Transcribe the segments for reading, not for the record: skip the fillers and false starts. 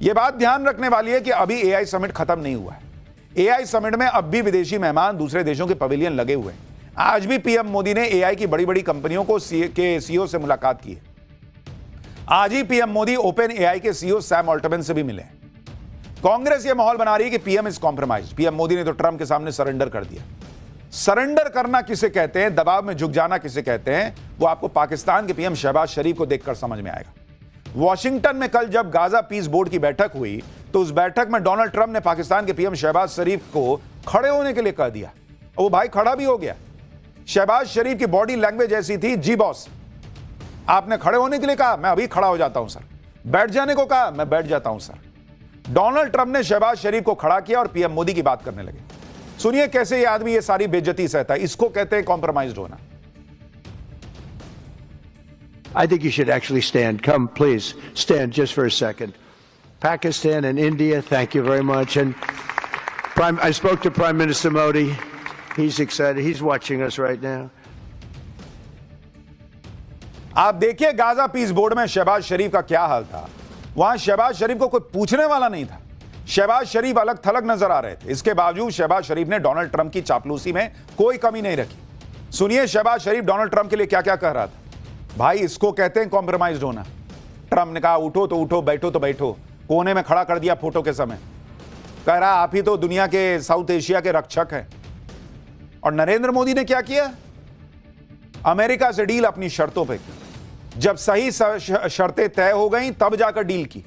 यह बात ध्यान रखने वाली है कि अभी एआई समिट खत्म नहीं हुआ है। एआई समिट में अब भी विदेशी मेहमान दूसरे देशों के पवेलियन लगे हुए हैं। आज भी पीएम मोदी ने एआई की बड़ी बड़ी कंपनियों के सीईओ से मुलाकात की है। आज ही पीएम मोदी ओपन एआई के सीईओ सैम ऑल्टमैन से भी मिले। कांग्रेस यह माहौल बना रही है कि PM is compromise. PM Modi ने तो ट्रंप के सामने सरेंडर कर दिया। सरेंडर करना किसे कहते हैं, दबाव में झुक जाना किसे कहते हैं, वो आपको पाकिस्तान के पीएम शहबाज शरीफ को देखकर समझ में आएगा। वॉशिंगटन में कल जब गाजा पीस बोर्ड की बैठक हुई तो उस बैठक में डोनाल्ड ट्रंप ने पाकिस्तान के पीएम शहबाज शरीफ को खड़े होने के लिए कह दिया। वो भाई खड़ा भी हो गया। शहबाज शरीफ की बॉडी लैंग्वेज ऐसी थी, जी बॉस, आपने खड़े होने के लिए कहा, मैं अभी खड़ा हो जाता हूं सर। बैठ जाने को कहा, मैं बैठ जाता हूं सर। डोनाल्ड ट्रंप ने शहबाज शरीफ को खड़ा किया और पीएम मोदी की बात करने लगे। सुनिए कैसे ये आदमी ये सारी बेइज्जती सहता है। इसको कहते हैं कॉम्प्रोमाइज्ड होना। I think you should actually stand. Come, please, stand just for a second. Pakistan and India, thank you very much. And I spoke to Prime Minister Modi. He's excited. He's watching us right now. आप देखिए Gaza piece board में शहबाज शरीफ का क्या हाल था। वहां शहबाज शरीफ को कोई पूछने वाला नहीं था। शहबाज शरीफ अलग थलग नजर आ रहे थे। इसके बावजूद शहबाज शरीफ ने डोनाल्ड ट्रंप की चापलूसी में कोई कमी नहीं रखी। सुनिए शहबाज शरीफ डोनाल्ड ट्रंप के लिए क्या क्या कह रहा था। भाई इसको कहते हैं कॉम्प्रोमाइज्ड होना। ट्रंप ने कहा उठो तो उठो, बैठो तो बैठो। कोने में खड़ा कर दिया फोटो के समय। कह रहा आप ही तो दुनिया के साउथ एशिया के रक्षक हैं। और नरेंद्र मोदी ने क्या किया, अमेरिका से डील अपनी शर्तों पे की। जब सही शर्तें तय हो गई तब जाकर डील की।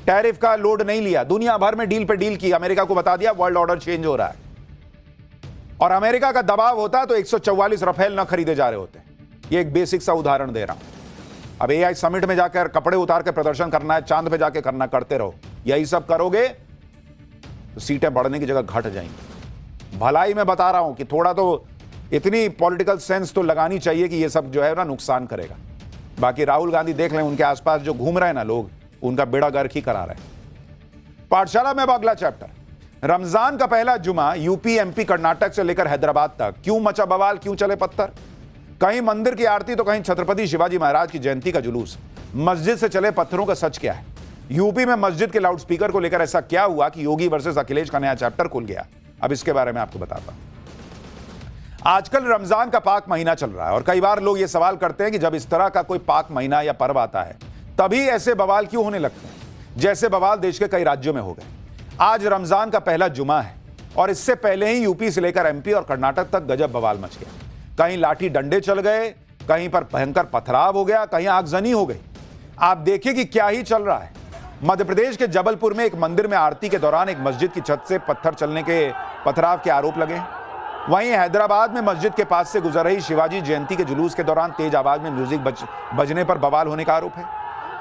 टैरिफ का लोड नहीं लिया, दुनिया भर में डील पे डील की। अमेरिका को बता दिया वर्ल्ड ऑर्डर चेंज हो रहा है। और अमेरिका का दबाव होता तो 144 रफेल न खरीदे जा रहे होते। ये एक बेसिक सा उदाहरण दे रहा हूं। अब एआई समिट में जाकर कपड़े उतार के प्रदर्शन करना है, चांद पे जाके करना, करते रहो। यही सब करोगे तो सीटें बढ़ने की जगह घट जाएंगी। भलाई में बता रहा हूं कि थोड़ा तो इतनी पॉलिटिकल सेंस तो लगानी चाहिए कि ये सब जो है ना नुकसान करेगा। बाकी राहुल गांधी देख लें, उनके आसपास जो घूम रहे हैं ना लोग, उनका बेड़ा गर्क ही करा रहे हैं। पाठशाला में अब अगला चैप्टर। रमजान का पहला जुमा यूपी, एमपी, कर्नाटक से लेकर हैदराबाद तक क्यों मचा बवाल, क्यों चले पत्थर। कहीं मंदिर की आरती तो कहीं छत्रपति शिवाजी महाराज की जयंती का जुलूस। मस्जिद से चले पत्थरों का सच क्या है। यूपी में मस्जिद के लाउडस्पीकर को लेकर ऐसा क्या हुआ कि योगी वर्सेस अखिलेश का नया चैप्टर खुल गया। अब इसके बारे में आपको बताता हूं। आजकल रमजान का पाक महीना चल रहा है और कई बार लोग ये सवाल करते हैं कि जब इस तरह का कोई पाक महीना या पर्व आता है तभी ऐसे बवाल क्यों होने लगते हैं, जैसे बवाल देश के कई राज्यों में हो गए। आज रमजान का पहला जुमा है और इससे पहले ही यूपी से लेकर एमपी और कर्नाटक तक गजब बवाल मच गया। कहीं लाठी डंडे चल गए, कहीं पर भयंकर पथराव हो गया, कहीं आगजनी हो गई। आप देखिए कि क्या ही चल रहा है। मध्य प्रदेश के जबलपुर में एक मंदिर में आरती के दौरान एक मस्जिद की छत से पत्थर चलने के पथराव के आरोप लगे। वहीं हैदराबाद में मस्जिद के पास से गुजर रही शिवाजी जयंती के जुलूस के दौरान तेज आवाज में म्यूजिक बजने पर बवाल होने का आरोप है।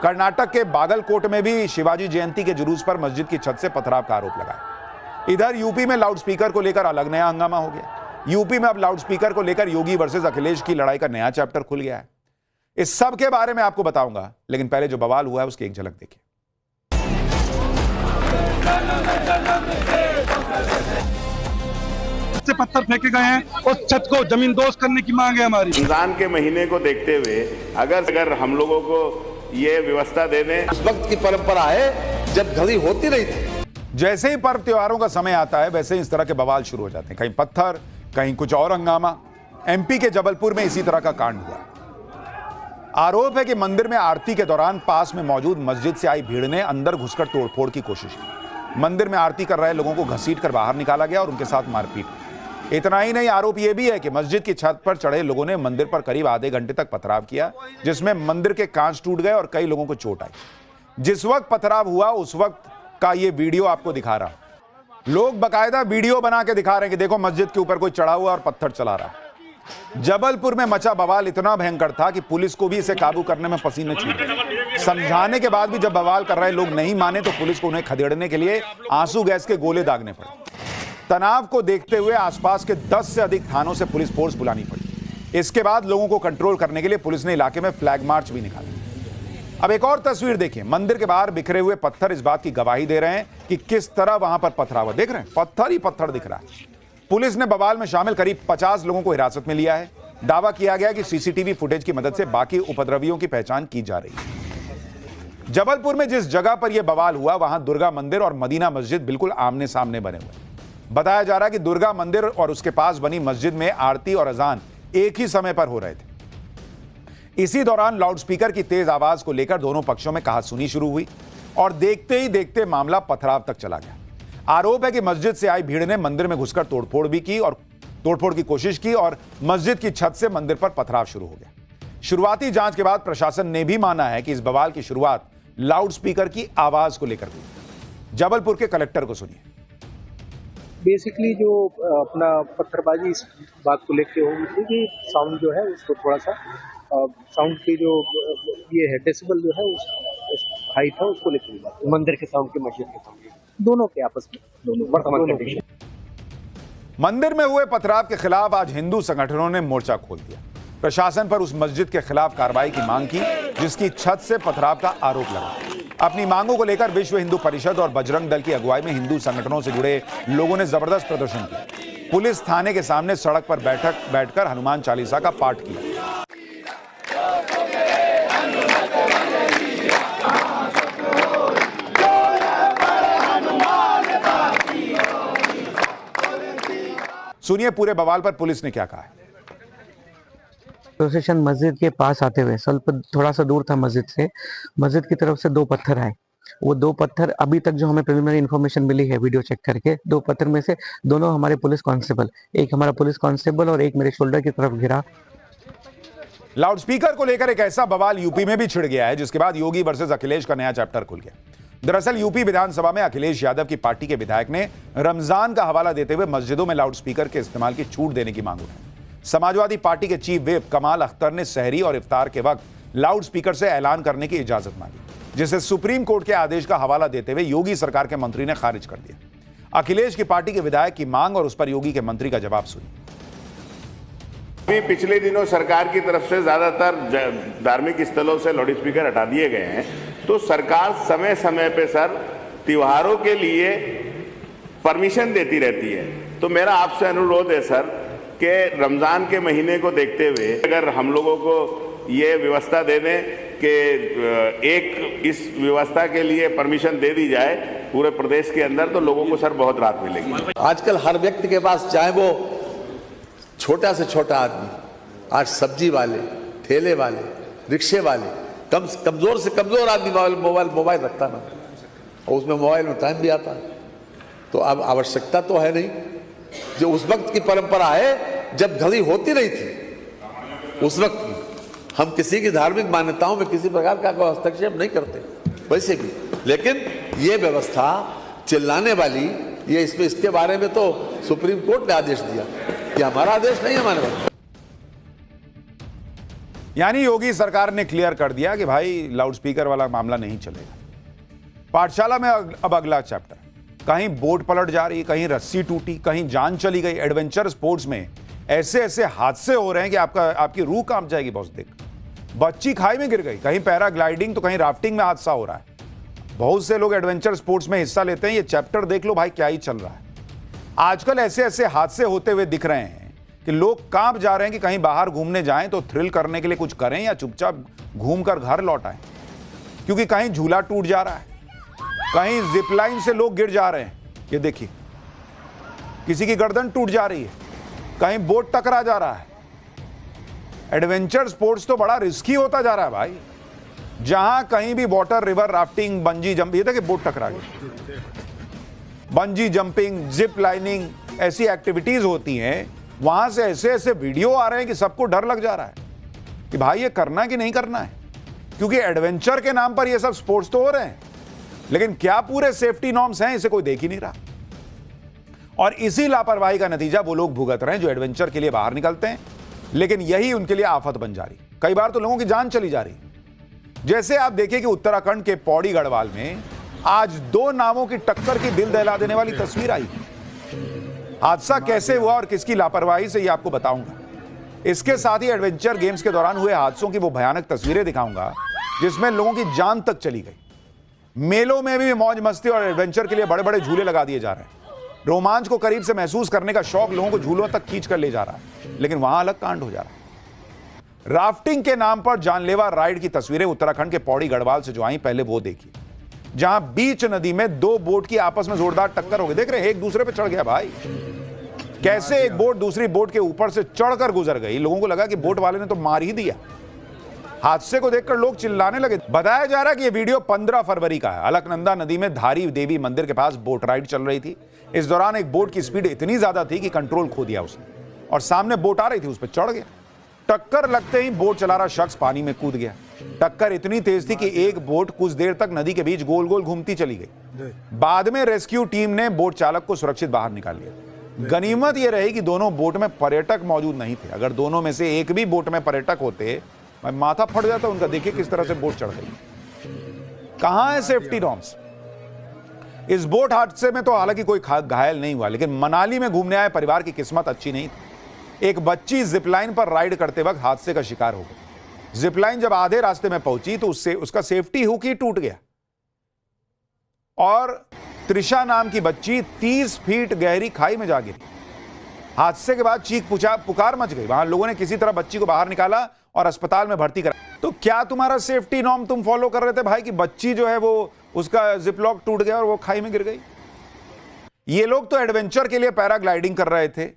कर्नाटक के बागलकोट में भी शिवाजी जयंती के जुलूस पर मस्जिद की छत से पथराव का आरोप लगा है। इधर यूपी में लाउडस्पीकर को लेकर अलग नया हंगामा हो गया। यूपी में अब लाउडस्पीकर को लेकर योगी वर्सेस अखिलेश की लड़ाई का नया चैप्टर खुल गया है। इस सब के बारे में आपको बताऊंगा, लेकिन पहले जो बवाल हुआ है उसकी एक झलक देखिए। से पत्थर फेंके गए हैं और छत को जमींदोज करने की मांग है हमारी। रमजान के महीने को देखते हुए अगर हम लोगों को ये व्यवस्था दे दें। उस वक्त की परंपरा है जब घड़ी होती रही थी। जैसे ही पर्व त्योहारों का समय आता है वैसे ही इस तरह के बवाल शुरू हो जाते हैं। कहीं पत्थर, कहीं कुछ और हंगामा। एमपी के जबलपुर में इसी तरह का कांड हुआ। आरोप है कि मंदिर में आरती के दौरान पास में मौजूद मस्जिद से आई भीड़ ने अंदर घुसकर तोड़फोड़ की कोशिश की। मंदिर में आरती कर रहे लोगों को घसीटकर बाहर निकाला गया और उनके साथ मारपीट। इतना ही नहीं, आरोप यह भी है कि मस्जिद की छत पर चढ़े लोगों ने मंदिर पर करीब आधे घंटे तक पथराव किया, जिसमें मंदिर के कांच टूट गए और कई लोगों को चोट आई। जिस वक्त पथराव हुआ उस वक्त का ये वीडियो आपको दिखा रहा हूं। लोग बकायदा वीडियो बना के दिखा रहे हैं कि देखो मस्जिद के ऊपर कोई चढ़ा हुआ और पत्थर चला रहा है। जबलपुर में मचा बवाल इतना भयंकर था कि पुलिस को भी इसे काबू करने में पसीने छूट गए। समझाने के बाद भी जब बवाल कर रहे लोग नहीं माने तो पुलिस को उन्हें खदेड़ने के लिए आंसू गैस के गोले दागने पड़े। तनाव को देखते हुए आसपास के 10 से अधिक थानों से पुलिस फोर्स बुलानी पड़ी। इसके बाद लोगों को कंट्रोल करने के लिए पुलिस ने इलाके में फ्लैग मार्च भी निकाला। अब एक और तस्वीर देखिए। मंदिर के बाहर बिखरे हुए पत्थर इस बात की गवाही दे रहे हैं कि किस तरह वहां पर पथराव। देख रहे हैं, पत्थर ही पत्थर दिख रहा है। पुलिस ने बवाल में शामिल करीब 50 लोगों को हिरासत में लिया है। दावा किया गया कि सीसीटीवी फुटेज की मदद से बाकी उपद्रवियों की पहचान की जा रही है। जबलपुर में जिस जगह पर यह बवाल हुआ वहां दुर्गा मंदिर और मदीना मस्जिद बिल्कुल आमने सामने बने हुए हैं। बताया जा रहा है कि दुर्गा मंदिर और उसके पास बनी मस्जिद में आरती और अजान एक ही समय पर हो रहे थे। इसी दौरान लाउडस्पीकर की तेज आवाज को लेकर दोनों पक्षों में कहासुनी शुरू हुई और देखते ही देखते मामला पथराव तक चला गया। आरोप है कि मस्जिद से आई भीड़ ने मंदिर में घुसकर तोड़फोड़ की कोशिश की और मस्जिद की छत से मंदिर पर पथराव शुरू हो गया। शुरुआती जांच के बाद प्रशासन ने भी माना है कि इस बवाल की शुरुआत लाउडस्पीकर की आवाज को लेकर हुई। जबलपुर के कलेक्टर को सुनिए। बेसिकली जो अपना पत्थरबाजी इस बात को लेकर हो गई थी कि साउंड जो है उसको थोड़ा सा साउंड की जो ये है डेसिबल जो है उस हाइट है उसको लेकर मंदिर के साउंड के मस्जिद के साउंड दोनों के आपस में दोनों वर्तमान कंडीशन। मंदिर में हुए पथराव के खिलाफ आज हिंदू संगठनों ने मोर्चा खोल दिया। प्रशासन पर उस मस्जिद के खिलाफ कार्रवाई की मांग की जिसकी छत से पथराव का आरोप लगा। अपनी मांगों को लेकर विश्व हिंदू परिषद और बजरंग दल की अगुवाई में हिंदू संगठनों से जुड़े लोगों ने जबरदस्त प्रदर्शन किया। पुलिस थाने के सामने सड़क पर बैठकर हनुमान चालीसा का पाठ किया। सुनिए पूरे बवाल पर पुलिस ने क्या कहा है। प्रोसेशन मस्जिद के पास आते हुए थोड़ा सा दूर था मस्जिद से, मस्जिद की तरफ से 2 पत्थर आए। वो 2 पत्थर अभी तक जो हमें प्रिलिमिनरी इन्फॉर्मेशन मिली है वीडियो चेक करके, 2 पत्थर में से दोनों हमारे पुलिस कांस्टेबल, एक हमारा पुलिस कांस्टेबल और एक मेरे शोल्डर की तरफ गिरा। लाउडस्पीकर को लेकर एक ऐसा बवाल यूपी में भी छिड़ गया है जिसके बाद योगी वर्सेस अखिलेश का नया चैप्टर खुल गया। दरअसल यूपी विधानसभा में अखिलेश यादव की पार्टी के विधायक ने रमजान का हवाला देते हुए मस्जिदों में लाउडस्पीकर के इस्तेमाल की छूट देने की मांग उठाई। समाजवादी पार्टी के चीफ व्हिप कमाल अख्तर ने सहरी और इफ्तार के वक्त लाउडस्पीकर से ऐलान करने की इजाजत मांगी, जिसे सुप्रीम कोर्ट के आदेश का हवाला देते हुए योगी सरकार के मंत्री ने खारिज कर दिया। अखिलेश की पार्टी के विधायक की मांग और उस पर योगी के मंत्री का जवाब सुनिए। पिछले दिनों सरकार की तरफ से ज्यादातर धार्मिक स्थलों से लाउडस्पीकर हटा दिए गए हैं, तो सरकार समय समय पे सर त्योहारों के लिए परमिशन देती रहती है। तो मेरा आपसे अनुरोध है सर कि रमजान के महीने को देखते हुए अगर हम लोगों को ये व्यवस्था दे दें कि एक इस व्यवस्था के लिए परमिशन दे दी जाए पूरे प्रदेश के अंदर, तो लोगों को सर बहुत राहत मिलेगी। आजकल हर व्यक्ति के पास, चाहे वो छोटा से छोटा आदमी, आज सब्जी वाले, ठेले वाले, रिक्शे वाले, कमजोर से कमजोर आदमी मोबाइल रखता ना, और उसमें मोबाइल में टाइम भी आता है। तो अब आवश्यकता तो है नहीं। जो उस वक्त की परंपरा है जब घड़ी होती नहीं थी, उस वक्त हम किसी की धार्मिक मान्यताओं में किसी प्रकार का कोई हस्तक्षेप नहीं करते वैसे भी, लेकिन ये व्यवस्था चिल्लाने वाली, ये इसके बारे में तो सुप्रीम कोर्ट ने आदेश दिया, ये हमारा आदेश नहीं, हमारे पास। यानी योगी सरकार ने क्लियर कर दिया कि भाई लाउडस्पीकर वाला मामला नहीं चलेगा। पाठशाला में अब अगला चैप्टर, कहीं बोट पलट जा रही, कहीं रस्सी टूटी, कहीं जान चली गई। एडवेंचर स्पोर्ट्स में ऐसे ऐसे हादसे हो रहे हैं कि आपकी रूह कांप जाएगी बॉस देख। बच्ची खाई में गिर गई, कहीं पैराग्लाइडिंग तो कहीं राफ्टिंग में हादसा हो रहा है। बहुत से लोग एडवेंचर स्पोर्ट्स में हिस्सा लेते हैं। ये चैप्टर देख लो भाई, क्या ही चल रहा है। आजकल ऐसे ऐसे हादसे होते हुए दिख रहे हैं कि लोग कांप जा रहे हैं कि कहीं बाहर घूमने जाएं तो थ्रिल करने के लिए कुछ करें या चुपचाप घूमकर घर लौट आएं, क्योंकि कहीं झूला टूट जा रहा है, कहीं जिपलाइन से लोग गिर जा रहे हैं। ये देखिए, किसी की गर्दन टूट जा रही है, कहीं बोट टकरा जा रहा है। एडवेंचर स्पोर्ट्स तो बड़ा रिस्की होता जा रहा है भाई। जहां कहीं भी water, river rafting, bungee jump, ये देखिए बोट टकरा गई। बंजी जंपिंग, जिप लाइनिंग, ऐसी एक्टिविटीज होती हैं, वहां से ऐसे ऐसे वीडियो आ रहे हैं कि सबको डर लग जा रहा है कि भाई ये करना कि नहीं करना है, क्योंकि एडवेंचर के नाम पर ये सब स्पोर्ट्स तो हो रहे हैं, लेकिन क्या पूरे सेफ्टी नॉर्म्स हैं, इसे कोई देख ही नहीं रहा। और इसी लापरवाही का नतीजा वो लोग भुगत रहे हैं जो एडवेंचर के लिए बाहर निकलते हैं, लेकिन यही उनके लिए आफत बन जा रही। कई बार तो लोगों की जान चली जा रही। जैसे आप देखिए कि उत्तराखंड के पौड़ी गढ़वाल में आज 2 नावों की टक्कर की दिल दहला देने वाली तस्वीर आई। हादसा कैसे हुआ और किसकी लापरवाही से, ये आपको बताऊंगा। इसके साथ ही एडवेंचर गेम्स के दौरान हुए हादसों की वो भयानक तस्वीरें दिखाऊंगा जिसमें लोगों की जान तक चली गई। मेलों में भी मौज मस्ती और एडवेंचर के लिए बड़े बड़े झूले लगा दिए जा रहे हैं। रोमांच को करीब से महसूस करने का शौक लोगों को झूलों तक खींच कर ले जा रहा है, लेकिन वहां अलग कांड हो जा रहा है। राफ्टिंग के नाम पर जानलेवा राइड की तस्वीरें उत्तराखंड के पौड़ी गढ़वाल से जो आई, पहले वो देखिए, जहां बीच नदी में दो बोट की आपस में जोरदार टक्कर हो गई। देख रहे हैं, एक दूसरे पे चढ़ गया भाई। कैसे एक बोट दूसरी बोट के ऊपर से चढ़कर गुजर गई। लोगों को लगा कि बोट वाले ने तो मार ही दिया। हादसे को देखकर लोग चिल्लाने लगे। बताया जा रहा है कि यह वीडियो 15 फरवरी का है। अलकनंदा नदी में धारी देवी मंदिर के पास बोट राइड चल रही थी। इस दौरान एक बोट की स्पीड इतनी ज्यादा थी कि कंट्रोल खो दिया उसने और सामने बोट आ रही थी, उस पर चढ़ गया। टक्कर लगते ही बोट चला रहा शख्स पानी में कूद गया। टक्कर इतनी तेज थी कि एक बोट कुछ देर तक नदी के बीच गोल गोल घूमती चली गई। बाद में रेस्क्यू टीम ने बोट चालक को सुरक्षित बाहर निकाल लिया। गनीमत यह रही कि दोनों बोट में पर्यटक मौजूद नहीं थे। अगर दोनों में से एक भी बोट में पर्यटक होते, माथा फट जाता उनका। देखिए किस तरह से बोट चढ़ गई। कहां है सेफ्टी नॉर्म्स? इस बोट हादसे में तो हालांकि कोई घायल नहीं हुआ, लेकिन मनाली में घूमने आए परिवार की किस्मत अच्छी नहीं थी। एक बच्ची जिपलाइन पर राइड करते वक्त हादसे का शिकार हो गई। जिपलाइन जब आधे रास्ते में पहुंची तो उससे उसका सेफ्टी हुक ही टूट गया और त्रिशा नाम की बच्ची 30 फीट गहरी खाई में जा गिरी। हादसे के बाद चीख पुकार मच गई। वहां लोगों ने किसी तरह बच्ची को बाहर निकाला और अस्पताल में भर्ती करा। तो क्या तुम्हारा सेफ्टी नॉर्म तुम फॉलो कर रहे थे भाई कि बच्ची जो है वो उसका जिपलॉक टूट गया और वो खाई में गिर गई? ये लोग तो एडवेंचर के लिए पैराग्लाइडिंग कर रहे थे,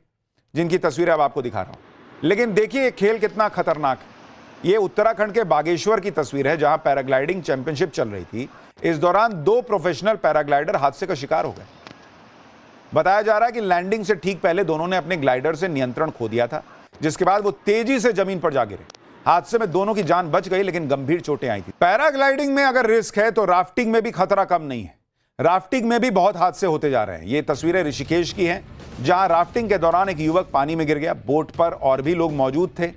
जिनकी तस्वीरें अब आपको दिखा रहा हूं। लेकिन देखिए ये खेल कितना खतरनाक है। ये उत्तराखंड के बागेश्वर की तस्वीर है, जहां पैराग्लाइडिंग चैंपियनशिप चल रही थी। इस दौरान 2 प्रोफेशनल पैराग्लाइडर हादसे का शिकार हो गए। बताया जा रहा है कि लैंडिंग से ठीक पहले दोनों ने अपने ग्लाइडर से नियंत्रण खो दिया था, जिसके बाद वो तेजी से जमीन पर जा गिरे। हादसे में दोनों की जान बच गई, लेकिन गंभीर चोटें आई थी। पैराग्लाइडिंग में अगर रिस्क है तो राफ्टिंग में भी खतरा कम नहीं है। राफ्टिंग में भी बहुत हादसे होते जा रहे हैं। ये तस्वीरें ऋषिकेश की हैं, जहां राफ्टिंग के दौरान एक युवक पानी में गिर गया। बोट पर और भी लोग मौजूद थे।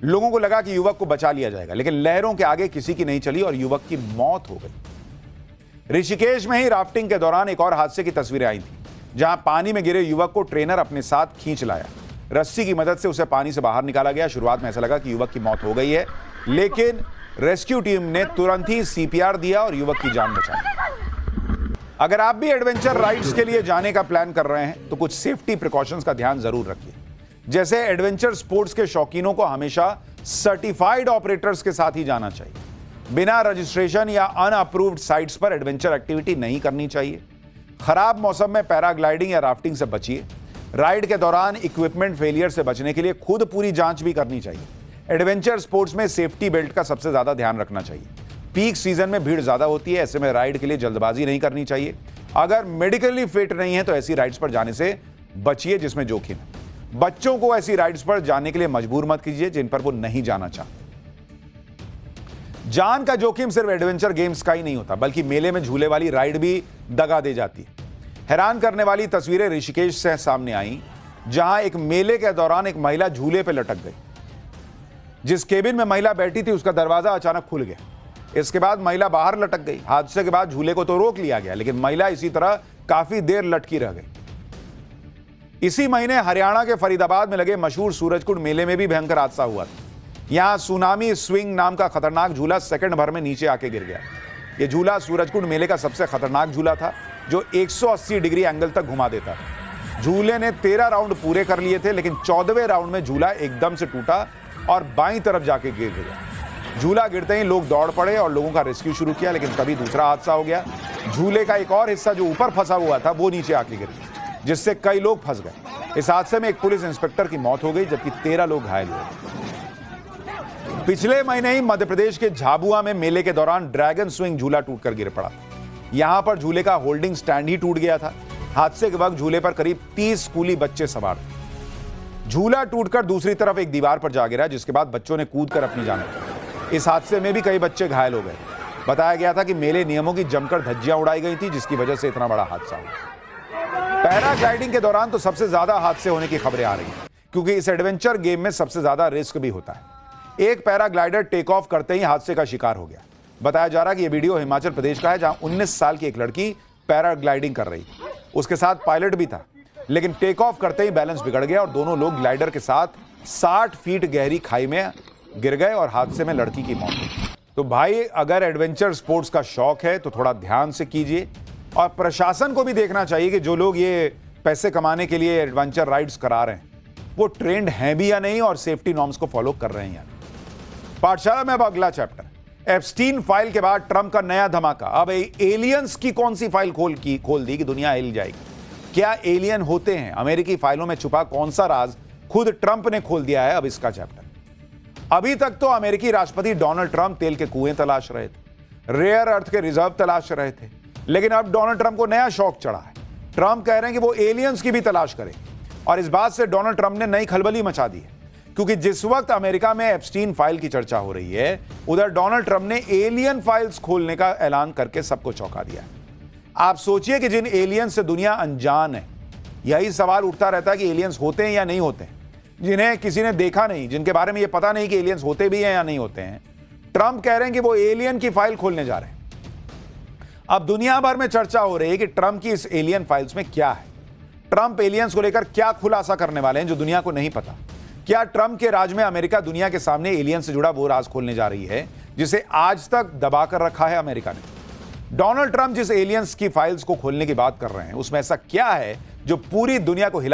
लोगों को लगा कि युवक को बचा लिया जाएगा, लेकिन लहरों के आगे किसी की नहीं चली और युवक की मौत हो गई। ऋषिकेश में ही राफ्टिंग के दौरान एक और हादसे की तस्वीरें आई थी, जहां पानी में गिरे युवक को ट्रेनर अपने साथ खींच लाया। रस्सी की मदद से उसे पानी से बाहर निकाला गया। शुरुआत में ऐसा लगा कि युवक की मौत हो गई है, लेकिन रेस्क्यू टीम ने तुरंत ही CPR दिया और युवक की जान बचाई। अगर आप भी एडवेंचर राइड्स के लिए जाने का प्लान कर रहे हैं तो कुछ सेफ्टी प्रिकॉशंस का ध्यान जरूर रखिए। जैसे एडवेंचर स्पोर्ट्स के शौकीनों को हमेशा सर्टिफाइड ऑपरेटर्स के साथ ही जाना चाहिए। बिना रजिस्ट्रेशन या अनअप्रूव्ड साइट्स पर एडवेंचर एक्टिविटी नहीं करनी चाहिए। खराब मौसम में पैराग्लाइडिंग या राफ्टिंग से बचिए। राइड के दौरान इक्विपमेंट फेलियर से बचने के लिए खुद पूरी जांच भी करनी चाहिए। एडवेंचर स्पोर्ट्स में सेफ्टी बेल्ट का सबसे ज्यादा ध्यान रखना चाहिए। पीक सीजन में भीड़ ज्यादा होती है, ऐसे में राइड के लिए जल्दबाजी नहीं करनी चाहिए। अगर मेडिकली फिट नहीं है तो ऐसी राइड्स पर जाने से बचिए जिसमें जोखिम है। बच्चों को ऐसी राइड्स पर जाने के लिए मजबूर मत कीजिए जिन पर वो नहीं जाना चाहते। जान का जोखिम सिर्फ एडवेंचर गेम्स का ही नहीं होता, बल्कि मेले में झूले वाली राइड भी दगा दे जाती है। हैरान करने वाली तस्वीरें ऋषिकेश से सामने आई, जहां एक मेले के दौरान एक महिला झूले पर लटक गई। जिस केबिन में महिला बैठी थी उसका दरवाजा अचानक खुल गया। इसके बाद महिला बाहर लटक गई। हादसे के बाद झूले को तो रोक लिया गया, लेकिन महिला इसी तरह काफी देर लटकी रह गई। इसी महीने हरियाणा के फरीदाबाद में लगे मशहूर सूरजकुंड मेले में भी भयंकर हादसा हुआ था। यहां सुनामी स्विंग नाम का खतरनाक झूला सेकंड भर में नीचे आके गिर गया। यह झूला सूरजकुंड मेले का सबसे खतरनाक झूला था, जो 180 डिग्री एंगल तक घुमा देता था। झूले ने 13 राउंड पूरे कर लिए थे, लेकिन 14वें राउंड में झूला एकदम से टूटा और बाईं तरफ जाके गिर गया। झूला गिरते ही लोग दौड़ पड़े और लोगों का रेस्क्यू शुरू किया, लेकिन तभी दूसरा हादसा हो गया। झूले का एक और हिस्सा जो ऊपर फंसा हुआ था वो नीचे आके गिर गया, जिससे कई लोग फंस गए। इस हादसे में एक पुलिस इंस्पेक्टर की मौत हो गई, जबकि 13 लोग घायल हुए। पिछले महीने ही मध्य प्रदेश के झाबुआ में मेले के दौरान ड्रैगन स्विंग झूला टूटकर गिर पड़ा। यहां पर झूले का होल्डिंग स्टैंड ही टूट गया था। हादसे के वक्त झूले पर करीब 30 स्कूली बच्चे सवार थे। झूला टूटकर दूसरी तरफ एक दीवार पर जा गिरा, जिसके बाद बच्चों ने कूदकर अपनी जान बचाई। इस हादसे में भी कई बच्चे घायल हो गए। बताया गया था कि मेले नियमों की जमकर धज्जियां उड़ाई गई थी, जिसकी वजह से इतना बड़ा हादसा हुआ। पैराग्लाइडिंग के दौरान तो सबसे ज्यादा हादसे होने की खबरें आ रही हैं, क्योंकि इस एडवेंचर गेम में सबसे ज्यादा रिस्क भी होता है। एक पैराग्लाइडर टेक ऑफ करते ही हादसे का शिकार हो गया। बताया जा रहा है कि यह वीडियो हिमाचल प्रदेश का है, जहां 19 साल की एक लड़की पैराग्लाइडिंग कर रही थी। उसके साथ पायलट भी था, लेकिन टेक ऑफ करते ही बैलेंस बिगड़ गया और दोनों लोग ग्लाइडर के साथ 60 फीट गहरी खाई में गिर गए और हादसे में लड़की की मौत हुई। तो भाई, अगर एडवेंचर स्पोर्ट्स का शौक है तो थोड़ा ध्यान से कीजिए, और प्रशासन को भी देखना चाहिए कि जो लोग ये पैसे कमाने के लिए एडवेंचर राइड्स करा रहे हैं वो ट्रेंड हैं भी या नहीं और सेफ्टी नॉर्म्स को फॉलो कर रहे हैं या नहीं। पाठशाला में अब अगला चैप्टर, एप्स्टीन फाइल के बाद ट्रंप का नया धमाका। अब एलियंस की कौन सी फाइल खोल दी कि दुनिया हिल जाएगी। क्या एलियन होते हैं? अमेरिकी फाइलों में छुपा कौन सा राज खुद ट्रंप ने खोल दिया है? अब इसका चैप्टर। अभी तक तो अमेरिकी राष्ट्रपति डोनाल्ड ट्रंप तेल के कुएं तलाश रहे थे, रेयर अर्थ के रिजर्व तलाश रहे थे, लेकिन अब डोनाल्ड ट्रंप को नया शौक चढ़ा है। ट्रंप कह रहे हैं कि वो एलियंस की भी तलाश करें, और इस बात से डोनाल्ड ट्रंप ने नई खलबली मचा दी है, क्योंकि जिस वक्त अमेरिका में एप्स्टीन फाइल की चर्चा हो रही है, उधर डोनाल्ड ट्रंप ने एलियन फाइल्स खोलने का ऐलान करके सबको चौंका दिया है। आप सोचिए कि जिन एलियंस से दुनिया अनजान है, यही सवाल उठता रहता है कि एलियंस होते हैं या नहीं होते हैं, जिन्हें किसी ने देखा नहीं, जिनके बारे में यह पता नहीं कि एलियंस होते भी हैं या नहीं होते हैं। ट्रंप कह रहे हैं कि वो एलियन की फाइल खोलने जा रहे हैं। अब दुनिया भर में चर्चा हो रही है कि ट्रंप की इस एलियन फाइल्स में क्या है। ट्रंप एलियंस को लेकर क्या खुलासा करने वाले हैं जो दुनिया को नहीं पता। क्या ट्रंप के राज में अमेरिका दुनिया के सामने एलियन से जुड़ा वो राज खोलने जा रही है जिसे आज तक दबाकर रखा है अमेरिका ने? डोनाल्ड ट्रंप जिस एलियंस की फाइल्स को खोलने की बात कर रहे हैं, उसमें ऐसा क्या है जो पूरी दुनिया को हिला